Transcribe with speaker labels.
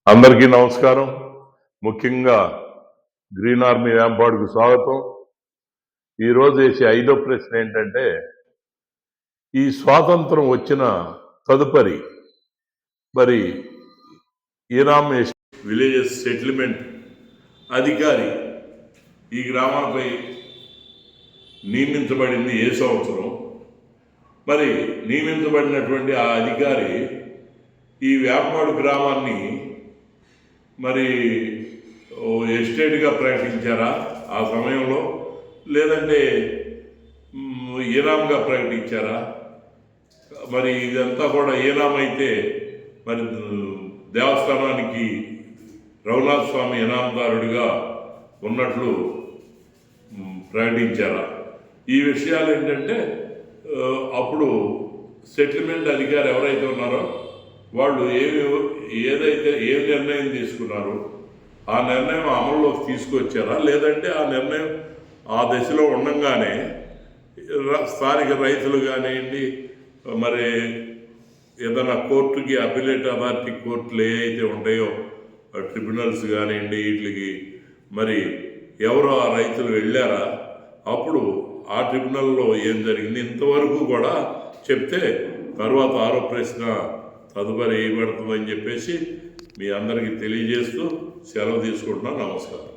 Speaker 1: అందరికీ నమస్కారం. ముఖ్యంగా గ్రీన్ ఆర్మీ వ్యాంపాడుకు స్వాగతం. ఈరోజు వేసే 5వ ప్రశ్న ఏంటంటే, ఈ స్వాతంత్రం వచ్చిన తదుపరి మరి ఈనాం విలేజెస్ సెటిల్మెంట్ అధికారి ఈ గ్రామాలపై నియమించబడింది ఏ సంవత్సరం? మరి నియమించబడినటువంటి ఆ అధికారి ఈ వ్యాంపాడు గ్రామాన్ని మరి ఎస్టేట్గా ప్రకటించారా ఆ సమయంలో, లేదంటే ఈనాంగా ప్రకటించారా? మరి ఇదంతా కూడా ఈనామైతే మరి దేవస్థానానికి రఘునాథ స్వామి ఇనాందారుడిగా ఉన్నట్లు ప్రకటించారా? ఈ విషయాలు ఏంటంటే అప్పుడు సెటిల్మెంట్ అధికారి ఎవరైతే ఉన్నారో వాళ్ళు ఏ నిర్ణయం తీసుకున్నారు, ఆ నిర్ణయం అమల్లోకి తీసుకొచ్చారా, లేదంటే ఆ నిర్ణయం ఆ దశలో ఉండంగానే స్థానిక రైతులు కానివ్వండి, మరి ఏదైనా కోర్టుకి అపిలేట్ అథారిటీ కోర్టులు ఏవైతే ఉంటాయో ట్రిబ్యునల్స్ కానివ్వండి, వీటికి మరి ఎవరో ఆ రైతులు వెళ్ళారా? అప్పుడు ఆ ట్రిబ్యునల్లో ఏం జరిగింది ఇంతవరకు కూడా చెప్తే తర్వాత 6వ ప్రశ్న తదుపరి వేయబడుతుందని చెప్పేసి మీ అందరికీ తెలియజేస్తూ సెలవు తీసుకుంటున్నాను. నమస్కారం.